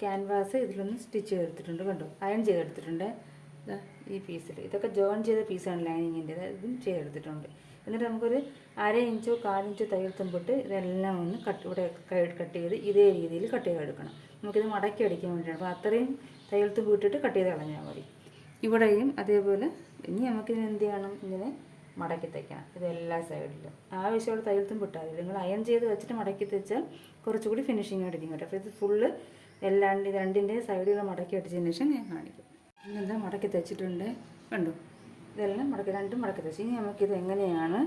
Canvas ഇതിലൊന്ന് stitch ചെയ്തെടുത്തിട്ടുണ്ട്, കണ്ടോ, അയൺ ചെയ്തെടുത്തിട്ടുണ്ട്. ഈ പീസിൽ ഇതൊക്കെ ജോയിൻ ചെയ്ത പീസാണ് ലൈനിങ്ങിൻ്റെ, ഇതും ചെയ്തെടുത്തിട്ടുണ്ട്. എന്നിട്ട് നമുക്കൊരു 1/2 ഇഞ്ചോ 1/4 ഇഞ്ചോ തയ്യൽ തുമ്പിട്ട് ഇതെല്ലാം ഒന്ന് ഇവിടെ കട്ട് ചെയ്ത് ഇതേ രീതിയിൽ കട്ട് ചെയ്തെടുക്കണം. നമുക്കിത് മടക്കി അടിക്കാൻ വേണ്ടിയാണ്. അപ്പോൾ അത്രയും തയ്യൽ തുമ്പ് ഇട്ടിട്ട് കട്ട് ചെയ്ത് കളഞ്ഞാൽ മതി. ഇവിടെയും അതേപോലെ. ഇനി നമുക്കിതിന് എന്ത് ചെയ്യണം, ഇങ്ങനെ മടക്കി തയ്ക്കണം ഇതെല്ലാ സൈഡിലും. ആവശ്യമുള്ള തയ്യൽ തുമ്പ് ഇട്ടാൽ മതി. നിങ്ങൾ അയൺ ചെയ്ത് വെച്ചിട്ട് മടക്കി തയ്ച്ചാൽ കുറച്ചുകൂടി ഫിനിഷിംഗ് ആയിട്ടിരിക്കും കേട്ടോ. അപ്പോൾ ഇത് ഫുള്ള് രണ്ടിൻ്റെ സൈഡുകൾ മടക്കി അടിച്ചതിന് ശേഷം ഞാൻ കാണിക്കും. ഇതെല്ലാം മടക്കി തയ്ച്ചിട്ടുണ്ട്, കണ്ടു. ഇതെല്ലാം രണ്ടും മടക്കി തയ്ച്ചു. ഇനി നമുക്കിത് എങ്ങനെയാണ്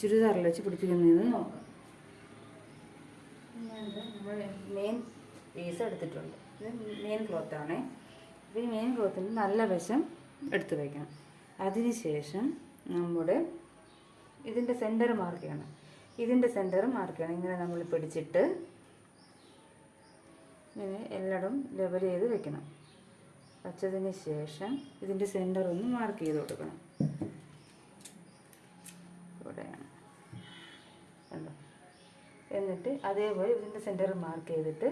ചുരിദാറിൽ വെച്ച് പിടിപ്പിക്കുന്നതെന്ന് നോക്കാം. നമ്മൾ മെയിൻ പീസ് എടുത്തിട്ടുണ്ട്. ഇത് മെയിൻ ക്ലോത്താണേ. അപ്പോൾ ഈ മെയിൻ ക്ലോത്തിൻ്റെ നല്ല വശം എടുത്ത് വയ്ക്കണം. അതിനുശേഷം നമ്മുടെ ഇതിൻ്റെ സെൻറ്റർ മാർക്ക് ചെയ്യണം. ഇങ്ങനെ നമ്മൾ പിടിച്ചിട്ട് ഇങ്ങനെ എല്ലായിടും ലെവൽ ചെയ്ത് വെക്കണം. വച്ചതിന് ശേഷം ഇതിൻ്റെ സെൻറ്റർ ഒന്ന് മാർക്ക് ചെയ്ത് കൊടുക്കണം. ഇവിടെയാണ്, കണ്ടോ. എന്നിട്ട് അതേപോലെ ഇതിൻ്റെ സെൻറ്റർ മാർക്ക് ചെയ്തിട്ട്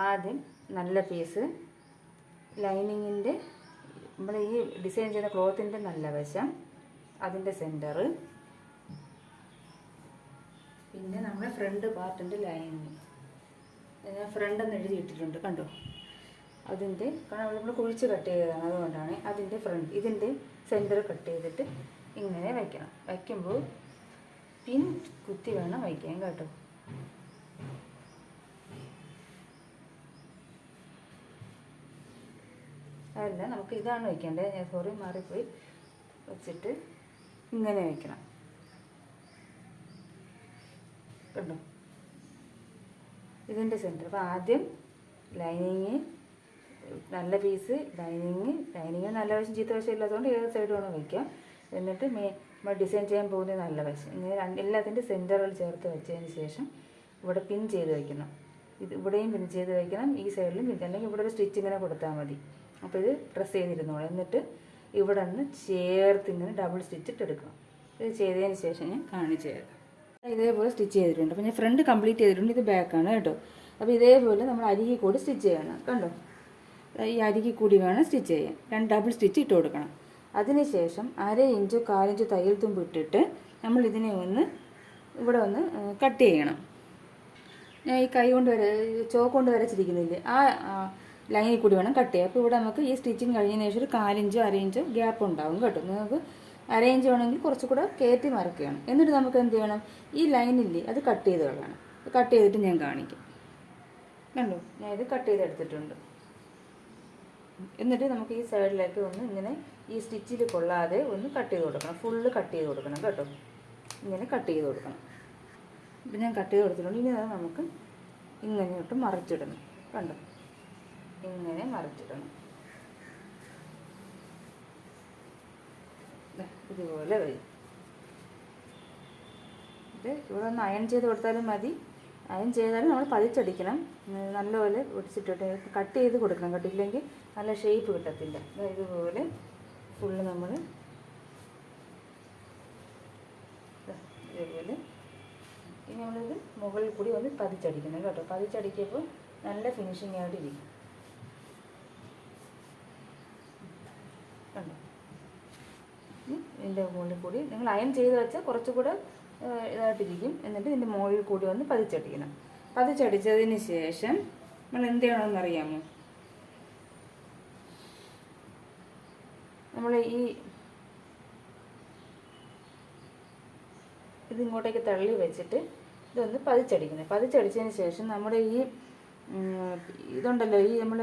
ആദ്യം നല്ല പീസ് ലൈനിങ്ങിൻ്റെ നമ്മൾ ഈ ഡിസൈൻ ചെയ്ത ക്ലോത്തിൻ്റെ നല്ല വശം, അതിൻ്റെ സെൻറ്റർ, പിന്നെ നമ്മുടെ ഫ്രണ്ട് പാർട്ടിൻ്റെ ലൈനിങ് ഞാൻ ഫ്രണ്ട് എന്ന് എഴുതിയിട്ടിട്ടുണ്ട്, കണ്ടോ. അതിൻ്റെ കാരണം നമ്മൾ കുഴിച്ച് കട്ട് ചെയ്തതാണ്, അതുകൊണ്ടാണ്. അതിൻ്റെ ഫ്രണ്ട് ഇതിൻ്റെ സെൻറ്റർ കട്ട് ചെയ്തിട്ട് ഇങ്ങനെ വയ്ക്കണം. വയ്ക്കുമ്പോൾ പിൻ കുത്തി വേണം വയ്ക്കാൻ കേട്ടോ. അതല്ല, നമുക്ക് ഇതാണ് വയ്ക്കേണ്ടത്. ഞാൻ സോറി മാറിപ്പോയി. വെച്ചിട്ട് ഇങ്ങനെ വയ്ക്കണം, കണ്ടോ, ഇതിൻ്റെ സെൻറ്റർ. അപ്പോൾ ആദ്യം ലൈനിങ് നല്ല പീസ്, ലൈനിങ് നല്ല വശം ചീത്ത വശം ഇല്ലാത്തതുകൊണ്ട് ഏത് സൈഡ് വേണം വയ്ക്കാം. എന്നിട്ട് നമ്മൾ ഡിസൈൻ ചെയ്യാൻ പോകുന്നത് നല്ല വശം. ഇങ്ങനെ എല്ലാത്തിൻ്റെ സെൻറ്ററുകൾ ചേർത്ത് വെച്ചതിന് ശേഷം ഇവിടെ പിൻ ചെയ്ത് വയ്ക്കണം. ഇവിടെയും പിൻ ചെയ്ത് വയ്ക്കണം, ഈ സൈഡിലും പിൻ, അല്ലെങ്കിൽ ഇവിടെ ഒരു സ്റ്റിച്ച് ഇങ്ങനെ കൊടുത്താൽ മതി. അപ്പോൾ ഇത് പ്രസ് ചെയ്തിരുന്നോളൂ. എന്നിട്ട് ഇവിടെ നിന്ന് ചേർത്ത് ഇങ്ങനെ ഡബിൾ സ്റ്റിച്ച് ഇട്ടെടുക്കണം. ഇത് ചെയ്തതിന് ശേഷം ഞാൻ കാണിച്ചു തരാം. ഇതേപോലെ സ്റ്റിച്ച് ചെയ്തിട്ടുണ്ട്. അപ്പോൾ ഞാൻ ഫ്രണ്ട് കംപ്ലീറ്റ് ചെയ്തിട്ടുണ്ട്. ഇത് ബാക്കാണ് കേട്ടോ. അപ്പോൾ ഇതേപോലെ നമ്മൾ അരികിൽ കൂടി സ്റ്റിച്ച് ചെയ്യണം, കണ്ടോ. ഈ അരികിൽ കൂടി വേണം സ്റ്റിച്ച് ചെയ്യാൻ. 2 ഡബിൾ സ്റ്റിച്ച് ഇട്ട് കൊടുക്കണം. അതിനുശേഷം 1/2 ഇഞ്ചോ 1/4 ഇഞ്ചോ തയ്യൽ തുമ്പ് ഇട്ടിട്ട് നമ്മൾ ഇതിനെ ഇവിടെ ഒന്ന് കട്ട് ചെയ്യണം. ഞാൻ ഈ കൈ കൊണ്ട് ചോക്ക് കൊണ്ട് വരച്ചിരിക്കുന്നില്ലേ, ആ ലൈനിൽ കൂടി വേണം കട്ട് ചെയ്യാം. അപ്പോൾ ഇവിടെ നമുക്ക് ഈ സ്റ്റിച്ചിങ് കഴിഞ്ഞതിന് ശേഷം ഒരു 1/4 ഇഞ്ചോ 1/2 ഇഞ്ചോ ഗ്യാപ്പ് ഉണ്ടാവും കേട്ടോ. നിങ്ങൾക്ക് 1/2 ഇഞ്ച് വേണമെങ്കിൽ കുറച്ചുകൂടെ കയറ്റി മറക്കുകയാണ്. എന്നിട്ട് നമുക്ക് എന്ത് ചെയ്യണം, ഈ ലൈനില്ലേ അത് കട്ട് ചെയ്ത് കളയണം. കട്ട് ചെയ്തിട്ട് ഞാൻ കാണിക്കും, കണ്ടോ. ഞാൻ ഇത് കട്ട് ചെയ്തെടുത്തിട്ടുണ്ട്. എന്നിട്ട് നമുക്ക് ഈ സൈഡിലേക്ക് ഒന്ന് ഇങ്ങനെ ഈ സ്റ്റിച്ചിൽ കൊള്ളാതെ ഒന്ന് കട്ട് ചെയ്ത് കൊടുക്കണം. ഫുള്ള് കട്ട് ചെയ്ത് കൊടുക്കണം കേട്ടോ. ഇങ്ങനെ കട്ട് ചെയ്ത് കൊടുക്കണം. ഇപ്പം ഞാൻ കട്ട് ചെയ്ത് കൊടുത്തിട്ടുണ്ട്. ഇനി അത് നമുക്ക് ഇങ്ങനെയോട്ട് മറിച്ചിടണം, കണ്ടോ. ഇങ്ങനെ മറിച്ചിടണം, ഇതുപോലെ വരും. ഇത് ഇവിടെ ഒന്ന് അയൺ ചെയ്ത് കൊടുത്താലും മതി. അയൺ ചെയ്താലും നമ്മൾ പതിച്ചടിക്കണം, നല്ലപോലെ ഒടിച്ചിട്ടിട്ട് കട്ട് ചെയ്ത് കൊടുക്കണം കേട്ടോ. ഇല്ലെങ്കിൽ നല്ല ഷേപ്പ് കിട്ടത്തില്ല. ഇതുപോലെ ഫുള്ള് നമ്മൾ ഇതേപോലെ ഇനി നമ്മളിത് മുകളിൽ കൂടി ഒന്ന് പതിച്ചടിക്കണം കേട്ടോ. പതിച്ചടിക്കുമ്പോൾ നല്ല ഫിനിഷിംഗ് ആയിട്ടിരിക്കും, കണ്ടോ. ഇതിൻ്റെ മുകളിൽ കൂടി നിങ്ങൾ അയൺ ചെയ്ത് വെച്ചാൽ കുറച്ചുകൂടെ ഇതായിട്ടിരിക്കും. എന്നിട്ട് ഇതിൻ്റെ മുകളിൽ കൂടി ഒന്ന് പതിച്ചടിക്കണം. പതിച്ചടിച്ചതിന് ശേഷം നമ്മൾ എന്ത് ചെയ്യണമെന്ന് അറിയാമോ, നമ്മൾ ഇതിങ്ങോട്ടേക്ക് തള്ളി വെച്ചിട്ട് ഇതൊന്ന് പതിച്ചടിക്കണം. പതിച്ചടിച്ചതിന് ശേഷം നമ്മുടെ ഇതുണ്ടല്ലോ, നമ്മൾ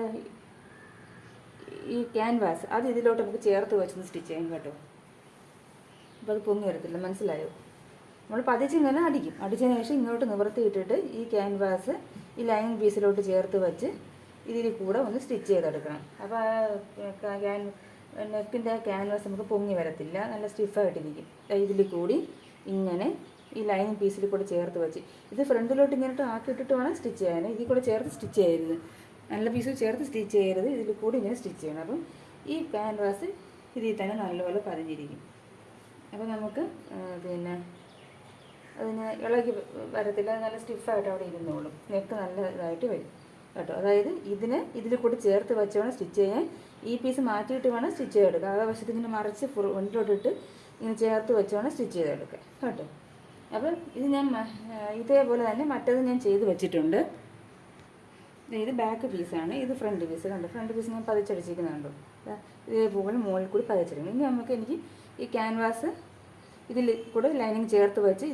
ഈ ക്യാൻവാസ് അത് ഇതിലോട്ട് നമുക്ക് ചേർത്ത് വെച്ചൊന്ന് സ്റ്റിച്ച് ചെയ്യാം കേട്ടോ. അപ്പോൾ അത് പൊങ്ങി വരത്തില്ല, മനസ്സിലായോ. നമ്മൾ പതിച്ചിങ്ങനെ അടിക്കും. അടിച്ചതിന് ശേഷം ഇങ്ങോട്ട് നിവർത്തിയിട്ടിട്ട് ഈ ക്യാൻവാസ് ഈ ലൈൻ പീസിലോട്ട് ചേർത്ത് വെച്ച് ഇതിൽ കൂടെ ഒന്ന് സ്റ്റിച്ച് ചെയ്തെടുക്കണം. അപ്പോൾ നെക്കിൻ്റെ ക്യാൻവാസ് നമുക്ക് പൊങ്ങി വരത്തില്ല, നല്ല സ്റ്റിഫായിട്ടിരിക്കും. ഇതിൽ കൂടി ഇങ്ങനെ ഈ ലൈനിങ് പീസിൽ കൂടെ ചേർത്ത് വെച്ച് ഇത് ഫ്രണ്ടിലോട്ട് ഇങ്ങോട്ട് ആക്കിയിട്ടിട്ട് വേണം സ്റ്റിച്ച് ചെയ്യാൻ. ഇതിൽ കൂടെ ചേർത്ത് സ്റ്റിച്ച് ചെയ്യരുത്, നല്ല പീസ് ചേർത്ത് സ്റ്റിച്ച് ചെയ്യരുത്. ഇതിൽ കൂടി ഇങ്ങനെ സ്റ്റിച്ച് ചെയ്യണം. അപ്പം ഈ ക്യാൻവാസ് ഇതിൽ തന്നെ നല്ലപോലെ പതിഞ്ഞിരിക്കും. അപ്പോൾ നമുക്ക് പിന്നെ അതിന് ഇളകി വരത്തില്ല, നല്ല സ്റ്റിഫായിട്ട് അവിടെ ഇരുന്നോളും. നെക്ക് നല്ല ഇതായിട്ട് വരും. കേട്ടോ. അതായത് ഇതിൽ കൂടി ചേർത്ത് വെച്ച് വേണം സ്റ്റിച്ച് ചെയ്യാൻ. ഈ പീസ് മാറ്റിയിട്ട് വേണം സ്റ്റിച്ച് ചെയ്തെടുക്കുക. ആ വശത്ത് ഇങ്ങനെ മറിച്ച് ഫ്രണ്ടിലോട്ടിട്ട് ഇങ്ങനെ ചേർത്ത് വെച്ച് വേണം സ്റ്റിച്ച് ചെയ്തെടുക്കുക കേട്ടോ. അപ്പം ഇത് ഞാൻ ഇതേപോലെ തന്നെ മറ്റേത് ഞാൻ ചെയ്ത് വെച്ചിട്ടുണ്ട്. ഇത് ബാക്ക് പീസാണ്, ഇത് ഫ്രണ്ട് പീസ്. കണ്ടോ, ഫ്രണ്ട് പീസ് ഞാൻ പതിച്ചടിച്ചിരിക്കുന്നുണ്ടോ. ഇതേപോലെ മുകളിൽ കൂടി പതിച്ചടിക്കണം. ഇനി എനിക്ക് ഈ ക്യാൻവാസ് ഇതിൽ കൂടെ ലൈനിങ് ചേർത്ത് വെച്ച്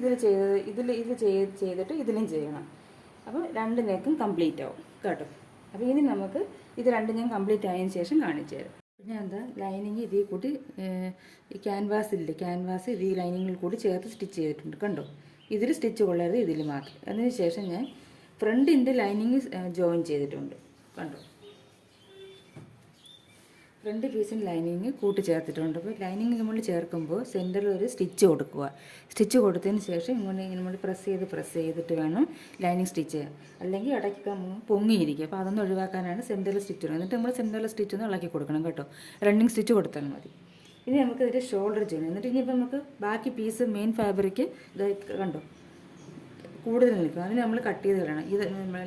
ഇതിൽ ചെയ്തിട്ട് ഇതിലും ചെയ്യണം. അപ്പോൾ രണ്ട് നെക്കും കംപ്ലീറ്റ് ആവും കേട്ടോ. അപ്പോൾ ഇനി നമുക്ക് ഇത് രണ്ടും ഞാൻ കംപ്ലീറ്റ് ആയതിനു ശേഷം കാണിച്ചു തരാം. ഞാൻ ലൈനിങ് ഇതിൽ കൂടി ക്യാൻവാസ് ഇത് ഈ ലൈനിങ്ങിൽ കൂടി ചേർത്ത് സ്റ്റിച്ച് ചെയ്തിട്ടുണ്ട് കണ്ടോ. ഇതിൽ സ്റ്റിച്ച് കൊള്ളരുത്, ഇതിൽ മാത്രം. അതിന് ശേഷം ഞാൻ ഫ്രണ്ടിൻ്റെ ലൈനിങ് ജോയിൻ ചെയ്തിട്ടുണ്ട് കണ്ടോ. ഫ്രണ്ട് പീസിന് ലൈനിങ് കൂട്ടി ചേർത്തിട്ടുണ്ട്. അപ്പോൾ ലൈനിങ് നമ്മൾ ചേർക്കുമ്പോൾ സെൻറ്ററിൽ ഒരു സ്റ്റിച്ച് കൊടുക്കുക. സ്റ്റിച്ച് കൊടുത്തതിന് ശേഷം ഇങ്ങനെ നമ്മൾ പ്രസ് ചെയ്തിട്ട് വേണം ലൈനിങ് സ്റ്റിച്ച് ചെയ്യാൻ. അല്ലെങ്കിൽ ഇടയ്ക്ക് പൊങ്ങിയിരിക്കും. അപ്പോൾ അതൊന്നും ഒഴിവാക്കാനാണ് സെൻറ്ററിൽ സ്റ്റിച്ച് ഇടുന്നത്. എന്നിട്ട് നമ്മൾ സെൻറ്ററിൽ സ്റ്റിച്ച് ഒന്ന് ഇളക്കി കൊടുക്കണം കേട്ടോ. റണ്ണിങ് സ്റ്റിച്ച് കൊടുത്താൽ മതി. ഇനി നമുക്ക് ഇതിൻ്റെ ഷോൾഡർ ചെയ്യണം. എന്നിട്ട് ഇനിയിപ്പോൾ നമുക്ക് ബാക്കി പീസ് മെയിൻ ഫാബ്രിക് കണ്ടോ കൂടുതൽ നിൽക്കും. അതിന് നമ്മൾ കട്ട് ചെയ്ത് കളയണം. ഇത്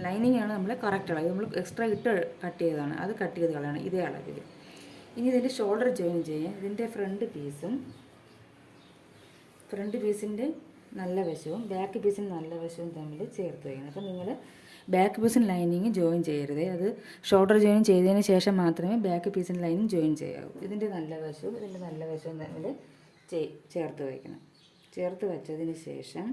ലൈനിങ് ആണ് നമ്മൾ കറക്റ്റ് അളവ്. നമ്മൾ എക്സ്ട്രാ ഇട്ട് കട്ട് ചെയ്തതാണ്, അത് കട്ട് ചെയ്ത് കളയണം ഇതേ അളവിൽ. ഇനി ഇതിൻ്റെ ഷോൾഡർ ജോയിൻ ചെയ്യാം. ഇതിൻ്റെ ഫ്രണ്ട് പീസിൻ്റെ നല്ല വശവും ബാക്ക് പീസിൻ്റെ നല്ല വശവും തമ്മിൽ ചേർത്ത് വയ്ക്കണം. അപ്പം നിങ്ങൾ ബാക്ക് പീസിന് ലൈനിങ് ജോയിൻ ചെയ്യരുത്. അത് ഷോൾഡർ ജോയിൻ ചെയ്തതിന് ശേഷം മാത്രമേ ബാക്ക് പീസിൻ്റെ ലൈനിങ് ജോയിൻ ചെയ്യാവൂ. ഇതിൻ്റെ നല്ല വശവും തമ്മിൽ ചേർത്ത് വയ്ക്കണം. ചേർത്ത് വെച്ചതിന് ശേഷം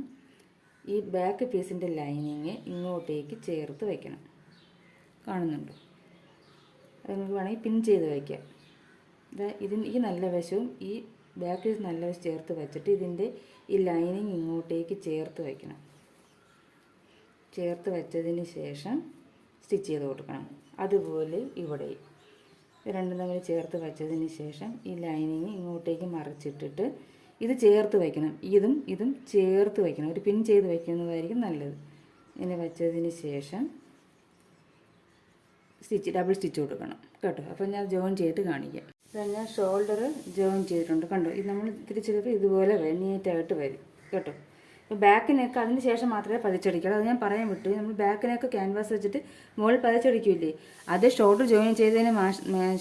ഈ ബാക്ക് പീസിൻ്റെ ലൈനിങ് ഇങ്ങോട്ടേക്ക് ചേർത്ത് വയ്ക്കണം. കാണുന്നുണ്ടോ? അത് നമുക്ക് വേണമെങ്കിൽ പിൻ ചെയ്ത് വയ്ക്കാം. ഈ നല്ല വശവും ഈ ബാക്ക് പീസ് നല്ല വശം ചേർത്ത് വെച്ചിട്ട് ഇതിൻ്റെ ഈ ലൈനിങ് ഇങ്ങോട്ടേക്ക് ചേർത്ത് വയ്ക്കണം. ചേർത്ത് വെച്ചതിന് ശേഷം സ്റ്റിച്ച് ചെയ്ത് കൊടുക്കണം. അതുപോലെ ഇവിടെ രണ്ടും തമ്മിൽ ചേർത്ത് വെച്ചതിന് ശേഷം ഈ ലൈനിങ് ഇങ്ങോട്ടേക്ക് മറിച്ചിട്ടിട്ട് ഇത് ചേർത്ത് വയ്ക്കണം. ഇതും ചേർത്ത് വയ്ക്കണം. ഒരു പിൻ ചെയ്ത് വയ്ക്കുന്നതായിരിക്കും നല്ലത്. ഇങ്ങനെ വെച്ചതിന് ശേഷം ഡബിൾ സ്റ്റിച്ച് കൊടുക്കണം കേട്ടോ. അപ്പോൾ ഞാൻ ജോയിൻ ചെയ്തിട്ട് കാണിക്കാം. ഞാൻ ഷോൾഡർ ജോയിൻ ചെയ്തിട്ടുണ്ട് കണ്ടോ. ഇത് നമ്മൾ തിരിച്ചെടുത്ത് ഇതുപോലെ നീറ്റായിട്ട് വരും കേട്ടോ. അപ്പോൾ ബാക്കിനൊക്കെ അതിന് ശേഷം മാത്രമേ പതിച്ചടിക്കുള്ളൂ. അത് ഞാൻ പറയാൻ വിട്ടു. നമ്മൾ ബാക്കിനൊക്കെ ക്യാൻവാസ് വെച്ചിട്ട് മുകളിൽ പതിച്ചടിക്കില്ലേ, അത് ഷോൾഡർ ജോയിൻ ചെയ്തതിന്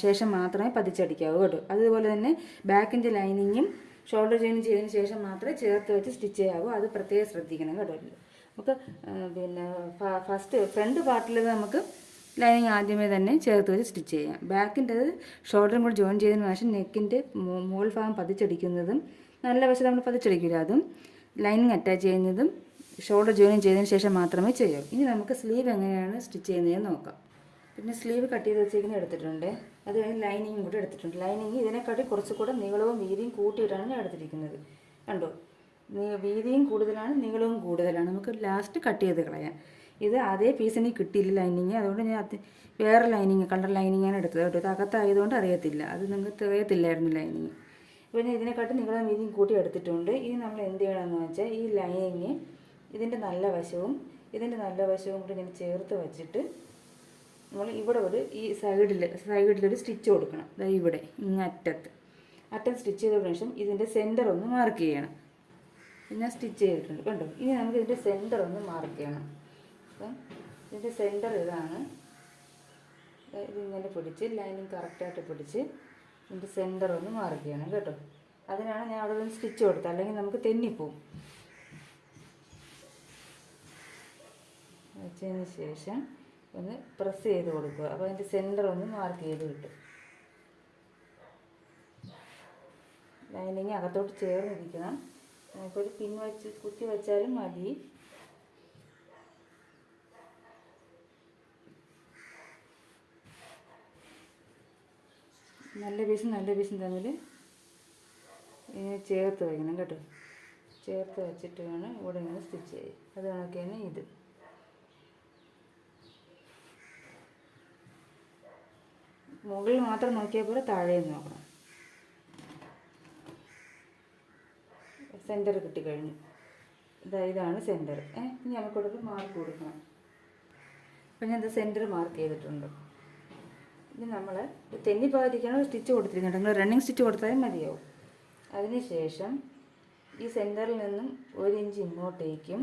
ശേഷം മാത്രമേ പതിച്ചടിക്കാവൂ കേട്ടോ. അതുപോലെ തന്നെ ബാക്കിൻ്റെ ലൈനിങ്ങും ഷോൾഡർ ജോയിൻ ചെയ്തതിന് ശേഷം മാത്രമേ ചേർത്ത് വെച്ച് സ്റ്റിച്ച് ചെയ്യാവൂ. അത് പ്രത്യേകം ശ്രദ്ധിക്കണം കേട്ടോ. നമുക്ക് പിന്നെ ഫ്രണ്ട് പാർട്ടിൽ നമുക്ക് ലൈനിങ് ആദ്യമേ തന്നെ ചേർത്ത് വെച്ച് സ്റ്റിച്ച് ചെയ്യാം. ബാക്കിൻ്റെത് ഷോൾഡറും കൂടി ജോയിൻ ചെയ്തതിന് ശേഷം നെക്കിൻ്റെ മുകൾ ഭാഗം പതിച്ചടിക്കുന്നതും നല്ല വശം നമ്മൾ പതിച്ചടിക്കില്ല, അതും ലൈനിങ് അറ്റാച്ച് ചെയ്യുന്നതും ഷോൾഡർ ജോയിൻ ചെയ്തതിന് ശേഷം മാത്രമേ ചെയ്യാവൂ. ഇനി നമുക്ക് സ്ലീവ് എങ്ങനെയാണ് സ്റ്റിച്ച് ചെയ്യുന്നതെന്ന് നോക്കാം. പിന്നെ സ്ലീവ് കട്ട് ചെയ്ത് വെച്ചേക്കുന്നത് എടുത്തിട്ടുണ്ട്. അത് കഴിഞ്ഞ് ലൈനിങ്ങും കൂടെ എടുത്തിട്ടുണ്ട്. ലൈനിങ് ഇതിനെക്കാട്ടി കുറച്ചുകൂടെ നീളവും വീതിയും കൂട്ടിയിട്ടാണ് ഞാൻ എടുത്തിരിക്കുന്നത് കണ്ടോ. വീതിയും കൂടുതലാണ്, നീളവും കൂടുതലാണ്. നമുക്ക് ലാസ്റ്റ് കട്ട് ചെയ്ത് കളയാം. ഇത് അതേ പീസിന് കിട്ടിയില്ല ലൈനിങ്, അതുകൊണ്ട് ഞാൻ വേറെ ലൈനിങ് കളർ ലൈനിങ്ങാണ് എടുത്തത് കേട്ടോ. ഇത് അകത്തായതുകൊണ്ട് അറിയത്തില്ല, അത് നിങ്ങൾക്ക് തികയത്തില്ലായിരുന്നു ലൈനിങ്. ഇപ്പോൾ ഞാൻ ഇതിനെക്കാട്ടും നീളം വീതിയും കൂട്ടി എടുത്തിട്ടുണ്ട്. ഇനി നമ്മൾ എന്ത് ചെയ്യണമെന്ന് വെച്ചാൽ ഈ ലൈനിങ് ഇതിൻ്റെ നല്ല വശവും കൂടി ഇങ്ങനെ ചേർത്ത് വെച്ചിട്ട് നമ്മൾ ഇവിടെ ഈ സൈഡിലൊരു സ്റ്റിച്ച് കൊടുക്കണം. അതായത് ഇവിടെ അറ്റത്ത് സ്റ്റിച്ച് ചെയ്തതിനു ശേഷം ഇതിൻ്റെ സെൻറ്റർ ഒന്ന് മാർക്ക് ചെയ്യണം. ഞാൻ സ്റ്റിച്ച് ചെയ്തിട്ടുണ്ട് കണ്ടോ. ഇനി നമുക്ക് ഇതിൻ്റെ സെൻറ്റർ ഒന്ന് മാർക്ക് ചെയ്യണം. അപ്പം ഇതിൻ്റെ സെൻറ്റർ ഇതാണ്. ഇതിങ്ങനെ പിടിച്ച് ലൈനിങ് കറക്റ്റായിട്ട് പിടിച്ച് ഇതിൻ്റെ സെൻറ്റർ ഒന്ന് മാർക്ക് ചെയ്യണം കേട്ടോ. അതിനാണ് ഞാൻ അവിടെ നിന്ന് സ്റ്റിച്ച് കൊടുത്തത്, അല്ലെങ്കിൽ നമുക്ക് തെന്നിപ്പോവും. വെച്ചതിന് ശേഷം ഒന്ന് പ്രസ് ചെയ്ത് കൊടുക്കുക. അപ്പോൾ അതിൻ്റെ സെൻറ്റർ ഒന്ന് മാർക്ക് ചെയ്ത് കിട്ടും. ലൈനിങ് അകത്തോട്ട് ചേർന്നിരിക്കണം. നമുക്കൊരു പിൻ വെച്ച് കുത്തി വെച്ചാലും മതി. നല്ല പീസും തമ്മിൽ ഇങ്ങനെ ചേർത്ത് വയ്ക്കണം കേട്ടോ. ചേർത്ത് വെച്ചിട്ട് വേണം ഇവിടെ ഇങ്ങനെ സ്റ്റിച്ച് ചെയ്യും. അത് കണക്ക് തന്നെ ഇത്. മുകളിൽ മാത്രം നോക്കിയാൽ പോലെ താഴെയും നോക്കണം. സെൻറ്റർ കിട്ടിക്കഴിഞ്ഞു. ഇതാണ് സെൻറ്റർ. ഇനി നമുക്കിവിടെ മാർക്ക് കൊടുക്കണം. അപ്പം ഞാൻ സെൻറ്റർ മാർക്ക് ചെയ്തിട്ടുണ്ട്. ഇനി നമ്മൾ തെന്നിപ്പോകാതിരിക്കാനുള്ള സ്റ്റിച്ച് കൊടുത്തിരിക്കുന്നുണ്ട്. നിങ്ങൾ റണ്ണിങ് സ്റ്റിച്ച് കൊടുത്താലും മതിയാവും. അതിന് ശേഷം ഈ സെൻറ്ററിൽ നിന്നും 1 ഇഞ്ച് ഇങ്ങോട്ടേക്കും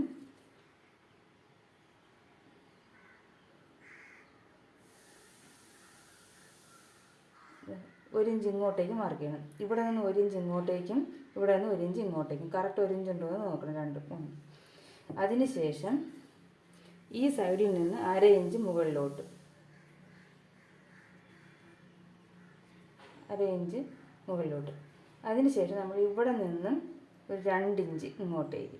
1 ഇഞ്ച് ഇങ്ങോട്ടേക്ക് മാർക്ക് ചെയ്യണം. ഇവിടെ നിന്ന് 1 ഇഞ്ച് ഇങ്ങോട്ടേക്കും ഇവിടെ നിന്ന് 1 ഇഞ്ച് ഇങ്ങോട്ടേക്കും. കറക്റ്റ് 1 ഇഞ്ച് ഉണ്ടോ എന്ന് നോക്കണം രണ്ടും. അതിന് ശേഷം ഈ സൈഡിൽ നിന്ന് 1/2 ഇഞ്ച് മുകളിലോട്ട്, 1/2 ഇഞ്ച് മുകളിലോട്ട്. അതിന് ശേഷം നമ്മൾ ഇവിടെ നിന്നും ഒരു 2 ഇഞ്ച് ഇങ്ങോട്ടേക്ക്.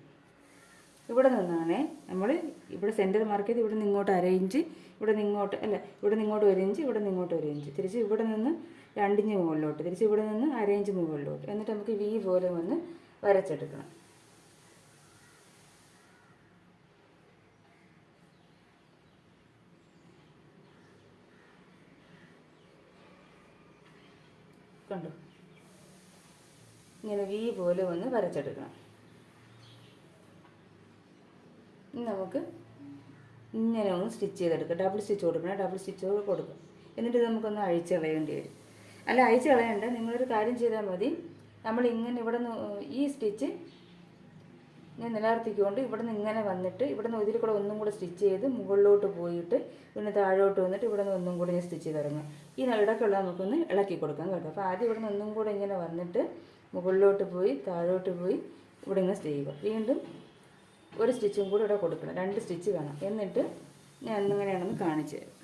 ഇവിടെ നിന്നാണ് നമ്മൾ ഇവിടെ സെൻറ്റർ മാർക്ക് ചെയ്ത് ഇവിടെ നിന്ന് ഇങ്ങോട്ട് 1/2 ഇഞ്ച്, ഇവിടെ നിന്ന് ഇങ്ങോട്ട് ഇവിടെ നിന്ന് ഇങ്ങോട്ട് 1 ഇഞ്ച്, ഇവിടെ നിന്ന് ഇങ്ങോട്ട് 1 ഇഞ്ച്, തിരിച്ച് ഇവിടെ നിന്ന് 2 ഇഞ്ച് മുകളിലോട്ട്, തിരിച്ച് ഇവിടെ നിന്ന് 1/2 ഇഞ്ച് മുകളിലോട്ട്. എന്നിട്ട് നമുക്ക് വി പോലെ ഒന്ന് വരച്ചെടുക്കണം. കണ്ടോ, ഇങ്ങനെ വി പോലെ ഒന്ന് വരച്ചെടുക്കണം. ഇനി നമുക്ക് ഇങ്ങനെ ഒന്ന് സ്റ്റിച്ച് ചെയ്തെടുക്കുക. ഡബിൾ സ്റ്റിച്ച് കൊടുക്കണം, ഡബിൾ സ്റ്റിച്ച് കൊടുക്കുക. എന്നിട്ട് നമുക്കൊന്ന് അഴിച്ച് കളയേണ്ടി വരും. അല്ല, അഴിച്ച് കളയണ്ട, നിങ്ങളൊരു കാര്യം ചെയ്താൽ മതി. നമ്മൾ ഇങ്ങനെ ഇവിടെ നിന്ന് ഈ സ്റ്റിച്ച് ഞാൻ നിലനിർത്തിക്കൊണ്ട് ഇവിടെ നിന്ന് ഇങ്ങനെ വന്നിട്ട് ഇവിടെ നിന്ന് ഇതിൽ കൂടെ ഒന്നും കൂടെ സ്റ്റിച്ച് ചെയ്ത് മുകളിലോട്ട് പോയിട്ട് പിന്നെ താഴോട്ട് വന്നിട്ട് ഇവിടെ നിന്ന് ഒന്നും കൂടെ ഞാൻ സ്റ്റിച്ച് ചെയ്ത് തുടങ്ങും. ഈ ഇടയ്ക്കുള്ള നമുക്കൊന്ന് ഇളക്കി കൊടുക്കാം കേട്ടോ. അപ്പോൾ ആദ്യം ഇവിടെ നിന്ന് ഒന്നും കൂടെ ഇങ്ങനെ വന്നിട്ട് മുകളിലോട്ട് പോയി താഴോട്ട് പോയി ഇവിടെ ഇങ്ങനെ ചെയ്യുക. വീണ്ടും ഒരു സ്റ്റിച്ചും കൂടി ഇവിടെ കൊടുക്കണം, 2 സ്റ്റിച്ച് വേണം. എന്നിട്ട് ഞാൻ എങ്ങനെയാണെന്ന് കാണിച്ചു തരാം.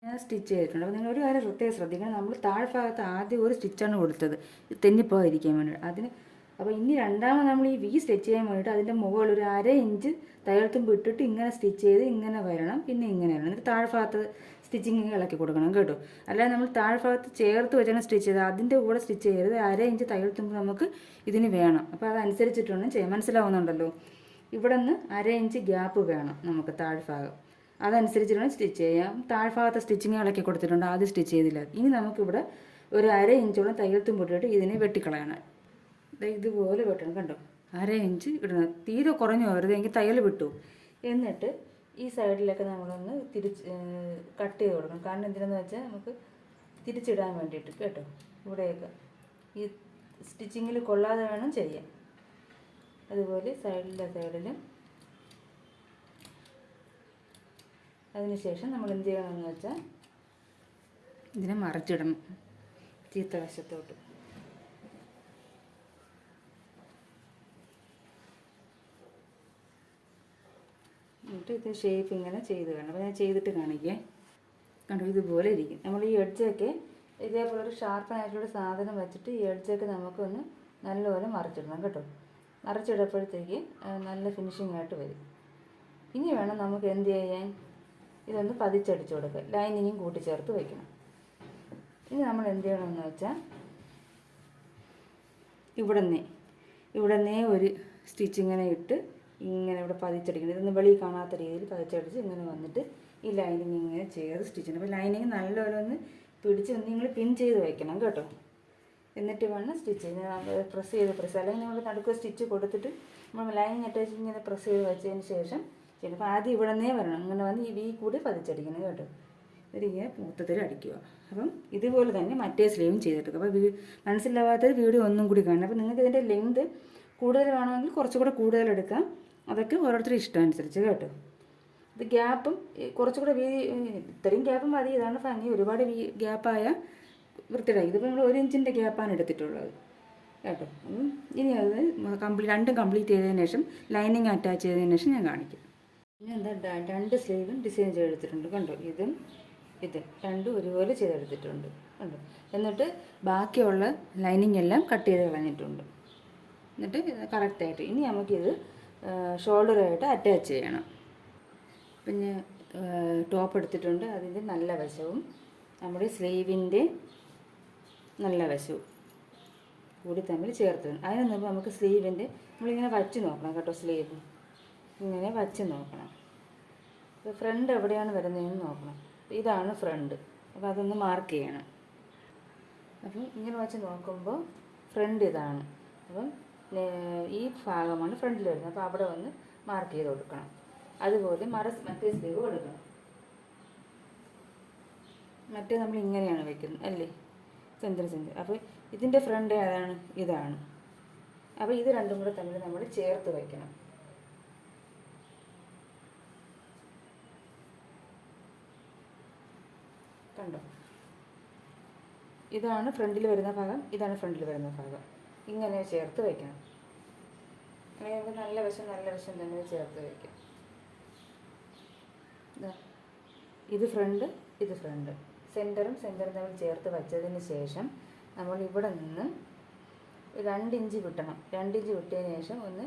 ഞാൻ സ്റ്റിച്ച് ചെയ്തിട്ടുണ്ട്. അപ്പോൾ നിങ്ങൾ ഒരു കാര്യം പ്രത്യേകം ശ്രദ്ധിക്കണം, നമ്മൾ താഴ്ഭാഗത്ത് ആദ്യം ഒരു സ്റ്റിച്ചാണ് കൊടുത്തത് തെന്നിപ്പോകാതിരിക്കാൻ വേണ്ടി. അപ്പോൾ ഇനി രണ്ടാമത് നമ്മൾ ഈ വി സ്റ്റിച്ച് ചെയ്യാൻ വേണ്ടിയിട്ട് അതിൻ്റെ മുകളിൽ ഒരു 1/2 ഇഞ്ച് തയ്യൽത്തുമ്പ് ഇട്ടിട്ട് ഇങ്ങനെ സ്റ്റിച്ച് ചെയ്ത് ഇങ്ങനെ വരണം, പിന്നെ ഇങ്ങനെ വരണം. എന്നിട്ട് താഴ്ഭാഗത്ത് സ്റ്റിച്ചിങ് ഇളക്കി കൊടുക്കണം കേട്ടോ. അല്ലാതെ നമ്മൾ താഴ്ഭാഗത്ത് ചേർത്ത് വെച്ചാണ് സ്റ്റിച്ച് ചെയ്തത്, അതിൻ്റെ കൂടെ സ്റ്റിച്ച് ചെയ്യരുത്. 1/2 ഇഞ്ച് തയ്യൽത്തുമ്പ് നമുക്ക് ഇതിന് വേണം. അപ്പോൾ അതനുസരിച്ചിട്ട് വേണം ചെയ്യാൻ. മനസ്സിലാവുന്നുണ്ടല്ലോ? ഇവിടെ നിന്ന് 1/2 ഇഞ്ച് ഗ്യാപ്പ് വേണം നമുക്ക് താഴ്ഭാഗം. അതനുസരിച്ച് വേണം സ്റ്റിച്ച് ചെയ്യാം. താഴ്ഭാഗത്തെ സ്റ്റിച്ചിങ് ഇളക്കി കൊടുത്തിട്ടുണ്ട്, ആദ്യം സ്റ്റിച്ച് ചെയ്തില്ല. ഇനി നമുക്കിവിടെ ഒരു 1/2 ഇഞ്ചോളം തയ്യൽത്തുമ്പ് ഇട്ടിട്ട് ഇതിനെ വെട്ടിക്കളയണം. ഇതുപോലെ വെട്ടണം. കണ്ടോ, 1/2 ഇഞ്ച് ഇടണം. തീരെ കുറഞ്ഞു പോകരുത്, എങ്കിൽ തയ്യൽ വിട്ടു. എന്നിട്ട് ഈ സൈഡിലൊക്കെ നമ്മളൊന്ന് കട്ട് ചെയ്ത് കൊടുക്കണം. കാരണം എന്തിനാന്ന് വെച്ചാൽ നമുക്ക് തിരിച്ചിടാൻ വേണ്ടിയിട്ട് കേട്ടോ. ഇവിടെയൊക്കെ ഈ സ്റ്റിച്ചിങ്ങിൽ കൊള്ളാതെ വേണം ചെയ്യാൻ. അതുപോലെ സൈഡിലും. അതിനുശേഷം നമ്മൾ എന്ത് ചെയ്യണമെന്ന് വെച്ചാൽ ഇതിനെ മറിച്ചിടണം ചീത്ത വശത്തോട്ട്. എന്നിട്ട് ഇത് ഷേപ്പ് ഇങ്ങനെ ചെയ്ത് വേണം. അപ്പോൾ ഞാൻ ചെയ്തിട്ട് കാണിക്കേ. കണ്ടോ, ഇതുപോലെ ഇരിക്കും. നമ്മൾ ഈ എഡ്ജൊക്കെ ഇതേപോലെ ഒരു ഷാർപ്പനായിട്ടുള്ള സാധനം വെച്ചിട്ട് ഈ എഡ്ജൊക്കെ നമുക്കൊന്ന് നല്ലപോലെ മറിച്ചിടണം കേട്ടോ. മറിച്ചിടപ്പോഴത്തേക്ക് നല്ല ഫിനിഷിംഗ് ആയിട്ട് വരും. ഇനി വേണം നമുക്ക് എന്ത് ചെയ്യാൻ, ഇതൊന്ന് പതിച്ചടിച്ചു കൊടുക്കുക. ലൈനിങ്ങും കൂട്ടിച്ചേർത്ത് വയ്ക്കണം. ഇനി നമ്മൾ എന്ത് ചെയ്യണമെന്ന് വെച്ചാൽ ഇവിടെ നിന്നേ ഒരു സ്റ്റിച്ച് ഇങ്ങനെ ഇട്ട് ഇങ്ങനെ ഇവിടെ പതിച്ചടിക്കണം. ഇതൊന്നും വെളിയിൽ കാണാത്ത രീതിയിൽ പതിച്ചടിച്ച് ഇങ്ങനെ വന്നിട്ട് ഈ ലൈനിങ് ഇങ്ങനെ ചേർത്ത് സ്റ്റിച്ച് ചെയ്യണം. അപ്പോൾ ലൈനിങ് നല്ലപോലെ ഒന്ന് പിടിച്ച് നിങ്ങൾ പിൻ ചെയ്ത് വയ്ക്കണം കേട്ടോ. എന്നിട്ട് വേണം സ്റ്റിച്ച് ചെയ്ത് പ്രസ് അല്ലെങ്കിൽ നിങ്ങൾ നടുക്ക് സ്റ്റിച്ച് കൊടുത്തിട്ട് നമ്മൾ ലൈനിങ് അറ്റാച്ച് ഇങ്ങനെ പ്രസ് ചെയ്ത് വെച്ചതിന് ശേഷം ചെയ്യണം. അപ്പോൾ ആദ്യം ഇവിടെ നിന്നേ വരണം, ഇങ്ങനെ വന്ന് ഈ വി കൂടി പതിച്ചടിക്കണം കേട്ടോ. ഇതിങ്ങനെ മൊത്തത്തിൽ അടിക്കുക. അപ്പം ഇതുപോലെ തന്നെ മറ്റേ സ്ലീവും ചെയ്തിട്ട്. അപ്പോൾ മനസ്സിലാവാത്തത് വീഡിയോ ഒന്നും കൂടി കാണണം. അപ്പോൾ നിങ്ങൾക്ക് ഇതിൻ്റെ ലെങ്ത് കൂടുതൽ വേണമെങ്കിൽ കുറച്ചുകൂടെ കൂടുതൽ എടുക്കാം. അതൊക്കെ ഓരോരുത്തരുടെ ഇഷ്ടം അനുസരിച്ച് കേട്ടോ. ഇത് ഗ്യാപ്പും കുറച്ചുകൂടെ വീതി, ഇത്രയും ഗ്യാപ്പ് മതി, ഇതാണ് ഭംഗി. ഒരുപാട് ഗ്യാപ്പായ വൃത്തിയായി. ഇതിപ്പോൾ നമ്മൾ 1 ഇഞ്ചിൻ്റെ ഗ്യാപ്പാണ് എടുത്തിട്ടുള്ളത് കേട്ടോ. ഇനി അത് രണ്ടും കംപ്ലീറ്റ് ചെയ്തതിന് ശേഷം ലൈനിങ് അറ്റാച്ച് ചെയ്തതിന് ശേഷം ഞാൻ കാണിക്കും. പിന്നെ എന്താ 2 സ്ലീവും ഡിസൈൻ ചെയ്തെടുത്തിട്ടുണ്ട് കണ്ടോ. ഇത് രണ്ടും ഒരുപോലെ ചെയ്തെടുത്തിട്ടുണ്ട് കണ്ടോ. എന്നിട്ട് ബാക്കിയുള്ള ലൈനിങ് എല്ലാം കട്ട് ചെയ്ത് കളഞ്ഞിട്ടുണ്ട്. എന്നിട്ട് കറക്റ്റായിട്ട് ഇനി നമുക്കിത് ഷോൾഡറായിട്ട് അറ്റാച്ച് ചെയ്യണം. പിന്നെ ടോപ്പ് എടുത്തിട്ടുണ്ട്, അതിൻ്റെ നല്ല വശവും നമ്മുടെ സ്ലീവിൻ്റെ നല്ല വശവും കൂടി തമ്മിൽ ചേർത്ത്. അതിന് മുമ്പ് നമുക്ക് സ്ലീവിൻ്റെ നമ്മളിങ്ങനെ വച്ച് നോക്കണം കേട്ടോ. സ്ലീവ് ഇങ്ങനെ വച്ച് നോക്കണം. ഫ്രണ്ട് എവിടെയാണ് വരുന്നതെന്ന് നോക്കണം. ഇതാണ് ഫ്രണ്ട്, അപ്പോൾ അതൊന്ന് മാർക്ക് ചെയ്യണം. അപ്പം ഇങ്ങനെ വച്ച് നോക്കുമ്പോൾ ഫ്രണ്ട് ഇതാണ്. അപ്പം ഈ ഭാഗമാണ് ഫ്രണ്ടിൽ വരുന്നത്. അപ്പോൾ അവിടെ വന്ന് മാർക്ക് ചെയ്ത് കൊടുക്കണം. അതുപോലെ മറ്റേ സ്ലീവ് കൊടുക്കണം. മറ്റേ നമ്മൾ ഇങ്ങനെയാണ് വയ്ക്കുന്നത് അല്ലേ, സെൻറ്റർ. അപ്പോൾ ഇതിൻ്റെ ഫ്രണ്ട് ഏതാണ്? ഇതാണ്. അപ്പോൾ ഇത് രണ്ടും കൂടെ തമ്മിൽ നമ്മൾ ചേർത്ത് വയ്ക്കണം. കണ്ടോ. ഇതാണ് ഫ്രണ്ടിൽ വരുന്ന ഭാഗം, ഇതാണ് ഫ്രണ്ടിൽ വരുന്ന ഭാഗം. ഇങ്ങനെ ചേർത്ത് വയ്ക്കണം. അങ്ങനെ നമുക്ക് നല്ല വശം തന്നെ ചേർത്ത് വയ്ക്കാം. ഇത് ഫ്രണ്ട്, ഇത് ഫ്രണ്ട്. സെൻറ്ററും തമ്മിൽ ചേർത്ത് വച്ചതിന് ശേഷം നമ്മൾ ഇവിടെ നിന്ന് 2 ഇഞ്ച് വിട്ടണം. 2 ഇഞ്ച് വിട്ടതിന് ശേഷം ഒന്ന്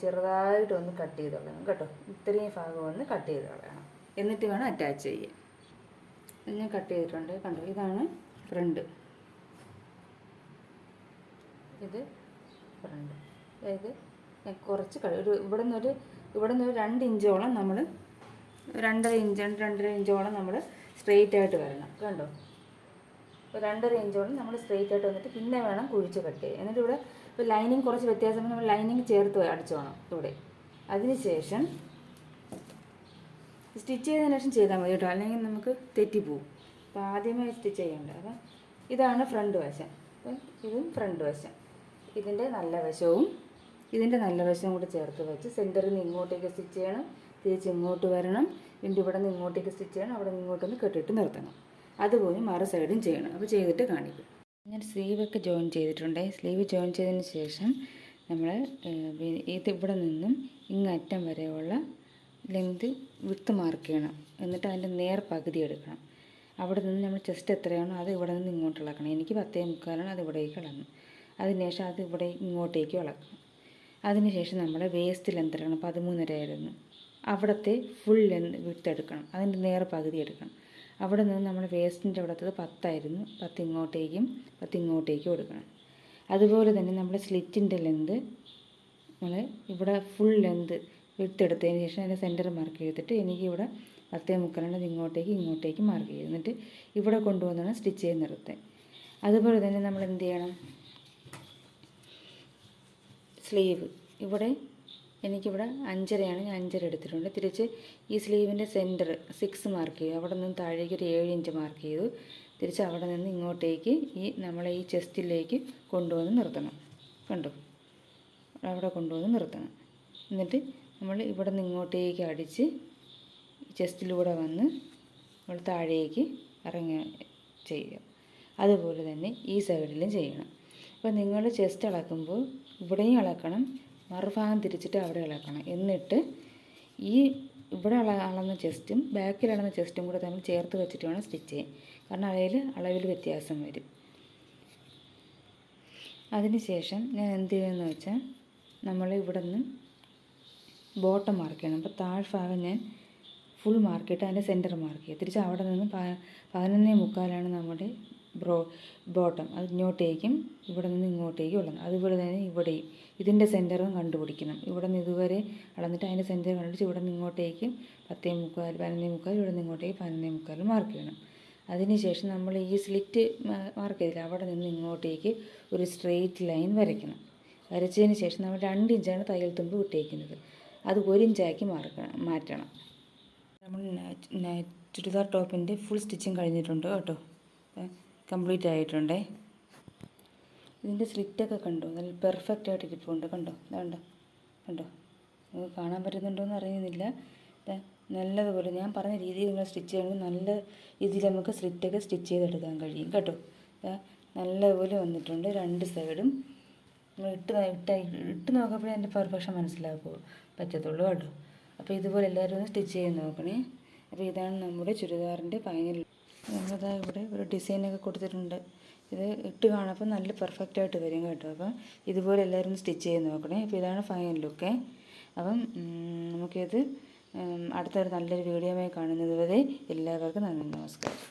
ചെറുതായിട്ടൊന്ന് കട്ട് ചെയ്ത് കളയണം കേട്ടോ. ഇത്രയും ഭാഗം ഒന്ന് കട്ട് ചെയ്ത് കളയണം. എന്നിട്ട് വേണം അറ്റാച്ച് ചെയ്യാൻ. ഞാൻ കട്ട് ചെയ്തിട്ടുണ്ട് കണ്ടോ. ഇതാണ് ഫ്രണ്ട്, ഇത് ഫ്രണ്ട്. അതായത് ഞാൻ കുറച്ച് ഇവിടെ നിന്നൊരു 2 ഇഞ്ചോളം നമ്മൾ 2.5 ഇഞ്ചോളം നമ്മൾ സ്ട്രെയിറ്റ് ആയിട്ട് വരണം കണ്ടോ. 2.5 ഇഞ്ചോളം നമ്മൾ സ്ട്രെയിറ്റ് ആയിട്ട് വന്നിട്ട് പിന്നെ വേണം കുഴിച്ച് കട്ട് ചെയ്യാൻ. എന്നിട്ട് ഇവിടെ ഇപ്പോൾ ലൈനിങ് കുറച്ച് വ്യത്യാസം, നമ്മൾ ലൈനിങ് ചേർത്ത് അടിച്ചു വേണം ഇവിടെ. അതിനുശേഷം സ്റ്റിച്ച് ചെയ്തതിന് ശേഷം ചെയ്താൽ മതി കേട്ടോ, അല്ലെങ്കിൽ നമുക്ക് തെറ്റിപ്പോവും. അപ്പോൾ ആദ്യമേ സ്റ്റിച്ച് ചെയ്യേണ്ടത്. അപ്പം ഇതാണ് ഫ്രണ്ട് വശം, അപ്പം ഇതും ഫ്രണ്ട് വശം. ഇതിൻ്റെ നല്ല വശവും കൂടെ ചേർത്ത് വെച്ച് സെൻറ്ററിൽ നിന്ന് ഇങ്ങോട്ടേക്ക് സ്റ്റിച്ച് ചെയ്യണം, തിരിച്ച് ഇങ്ങോട്ട് വരണം, വീണ്ടും ഇവിടെ നിന്ന് ഇങ്ങോട്ടേക്ക് സ്റ്റിച്ച് ചെയ്യണം, അവിടെ നിന്ന് ഇങ്ങോട്ടൊന്ന് കെട്ടിട്ട് നിർത്തണം. അതുപോലെ മറു സൈഡും ചെയ്യണം. അപ്പോൾ ചെയ്തിട്ട് കാണിക്കും. ഞാൻ സ്ലീവൊക്കെ ജോയിൻ ചെയ്തിട്ടുണ്ട്. സ്ലീവ് ജോയിൻ ചെയ്തതിന് ശേഷം നമ്മൾ ഇവിടെ നിന്നും ഇങ്ങറ്റം വരെയുള്ള ലെങ്ത് വിട്ട് മാർക്ക് ചെയ്യണം. എന്നിട്ട് അതിൻ്റെ നേർ പകുതി എടുക്കണം. അവിടെ നിന്ന് നമ്മൾ ചെസ്റ്റ് എത്രയാണോ അത് ഇവിടെ നിന്ന് ഇങ്ങോട്ട് ഇളക്കണം. എനിക്ക് 10.25 അത് ഇവിടേക്ക് ഇളക്കണം. അതിനുശേഷം അത് ഇവിടെ ഇങ്ങോട്ടേക്ക് ഇളക്കണം. അതിനുശേഷം നമ്മുടെ വേസ്റ്റ് ലെന്ത് എടുക്കണം. 13.5 ആയിരുന്നു. അവിടുത്തെ ഫുൾ ലെന്ത് വിട്ട് എടുക്കണം. അതിൻ്റെ നേർ പകുതി എടുക്കണം. അവിടെ നിന്ന് നമ്മൾ വേസ്റ്റിൻ്റെ അവിടുത്തത് 10 ആയിരുന്നു. 10 ഇങ്ങോട്ടേക്കും എടുക്കണം. അതുപോലെ തന്നെ നമ്മുടെ സ്ലിറ്റിൻ്റെ ലെന്ത് നമ്മൾ ഇവിടെ ഫുൾ ലെന്ത് വിട്ടെടുത്തതിന് ശേഷം അതിൻ്റെ സെൻറ്റർ മാർക്ക് ചെയ്തിട്ട് എനിക്കിവിടെ 10.25 ഇങ്ങോട്ടേക്ക് മാർക്ക് ചെയ്യും. എന്നിട്ട് ഇവിടെ കൊണ്ടുവന്നാണ് സ്റ്റിച്ച് ചെയ്ത് നിർത്താൻ. അതുപോലെ തന്നെ നമ്മൾ എന്ത് ചെയ്യണം, സ്ലീവ് ഇവിടെ എനിക്കിവിടെ 5.5 ഞാൻ 5.5 എടുത്തിട്ടുണ്ട്. തിരിച്ച് ഈ സ്ലീവിൻ്റെ സെൻറ്റർ 6 മാർക്ക് ചെയ്തു. അവിടെ നിന്ന് താഴേക്ക് ഒരു 7 ഇഞ്ച് മാർക്ക് ചെയ്തു. തിരിച്ച് അവിടെ നിന്ന് ഇങ്ങോട്ടേക്ക് നമ്മളെ ഈ ചെസ്റ്റിലേക്ക് കൊണ്ടുവന്ന് നിർത്തണം കണ്ടോ. അവിടെ കൊണ്ടുവന്ന് നിർത്തണം. എന്നിട്ട് നമ്മൾ ഇവിടെ നിന്ന് ഇങ്ങോട്ടേക്ക് അടിച്ച് ചെസ്റ്റിലൂടെ വന്ന് നമ്മൾ താഴേക്ക് ഇറങ്ങി ചെയ്യുക. അതുപോലെ തന്നെ ഈ സൈഡിലും ചെയ്യണം. അപ്പോൾ നിങ്ങൾ ചെസ്റ്റ് ഇളക്കുമ്പോൾ ഇവിടെയും ഇളക്കണം, മറുഭാഗം തിരിച്ചിട്ട് അവിടെ ഇളക്കണം. എന്നിട്ട് ഈ ഇവിടെ അളന്ന ചെസ്റ്റും ബാക്കിൽ അളന്ന ചെസ്റ്റും കൂടെ തമ്മിൽ ചേർത്ത് വെച്ചിട്ട് വേണം സ്റ്റിച്ച് ചെയ്യാൻ. കാരണം അളവിൽ വ്യത്യാസം വരും. അതിനുശേഷം ഞാൻ എന്ത് ചെയ്യുമെന്ന് വെച്ചാൽ നമ്മൾ ഇവിടെ നിന്ന് ബോട്ടം മാർക്ക് ചെയ്യണം. അപ്പോൾ താഴ്ഭാഗം ഞാൻ ഫുൾ മാർക്ക് ചെയ്തിട്ട് അതിൻ്റെ സെൻറ്റർ മാർക്ക് ചെയ്യുക. തിരിച്ച് അവിടെ നിന്ന് 11.25 നമ്മുടെ ബോട്ടം അത് ഇങ്ങോട്ടേക്കും ഇവിടെ നിന്ന് ഇങ്ങോട്ടേക്കും ഉള്ളത്. അതുപോലെ തന്നെ ഇവിടെയും ഇതിൻ്റെ സെൻറ്ററും കണ്ടുപിടിക്കണം. ഇവിടെ നിന്ന് ഇതുവരെ അളന്നിട്ട് അതിൻ്റെ സെൻറ്റർ കണ്ടുപിടിച്ച് ഇവിടെ നിന്ന് ഇങ്ങോട്ടേക്ക് 10.25 11.25 ഇവിടെ നിന്ന് ഇങ്ങോട്ടേക്ക് 11.25 മാർക്ക് ചെയ്യണം. അതിനുശേഷം നമ്മൾ ഈ സ്ലിറ്റ് മാർക്ക് ചെയ്തില്ല, അവിടെ നിന്ന് ഇങ്ങോട്ടേക്ക് ഒരു സ്ട്രെയിറ്റ് ലൈൻ വരയ്ക്കണം. വരച്ചതിന് ശേഷം നമ്മൾ 2 ഇഞ്ചാണ് തയ്യൽ തുമ്പ് വിട്ടേക്കുന്നത്. അത് 1 ഇഞ്ചാക്കി മാറ്റണം. നമ്മൾ ചുരിദാർ ടോപ്പിൻ്റെ ഫുൾ സ്റ്റിച്ചിങ് കഴിഞ്ഞിട്ടുണ്ട് കേട്ടോ, കംപ്ലീറ്റ് ആയിട്ടുണ്ടേ. ഇതിൻ്റെ സ്ലിറ്റൊക്കെ കണ്ടോ, നല്ല പെർഫെക്റ്റ് ആയിട്ട് ഇരിപ്പുണ്ട് കണ്ടോ. കണ്ടോ നിങ്ങൾക്ക് കാണാൻ പറ്റുന്നുണ്ടോയെന്ന് അറിയുന്നില്ല. നല്ലതുപോലെ ഞാൻ പറഞ്ഞ രീതിയിൽ നിങ്ങൾ സ്റ്റിച്ച് ചെയ്യണമെങ്കിൽ നല്ല രീതിയിൽ നമുക്ക് സ്ലിറ്റൊക്കെ സ്റ്റിച്ച് ചെയ്തെടുക്കാൻ കഴിയും കേട്ടോ. നല്ലപോലെ വന്നിട്ടുണ്ട് 2 സൈഡും. നിങ്ങൾ ഇട്ട് നോക്കുമ്പോഴേ അതിൻ്റെ പെർഫെക്ഷൻ പറ്റത്തുള്ളൂ കേട്ടോ. അപ്പോൾ ഇതുപോലെ എല്ലാവരും ഒന്ന് സ്റ്റിച്ച് ചെയ്ത് നോക്കണേ. അപ്പോൾ ഇതാണ് നമ്മുടെ ചുരിദാറിൻ്റെ ഫൈനൽ. നമ്മളിതാ ഇവിടെ ഒരു ഡിസൈനൊക്കെ കൊടുത്തിട്ടുണ്ട്. ഇത് ഇട്ട് കാണുമ്പോൾ നല്ല പെർഫെക്റ്റായിട്ട് വരും കേട്ടോ. അപ്പം ഇതുപോലെ എല്ലാവരും സ്റ്റിച്ച് ചെയ്ത് നോക്കണേ. അപ്പോൾ ഇതാണ് ഫൈനൽ ലുക്ക്. അപ്പം നമുക്കിത് അടുത്തൊരു നല്ലൊരു വീഡിയോയുമായി കാണുന്നത് വരെ എല്ലാവർക്കും നന്ദി, നമസ്കാരം.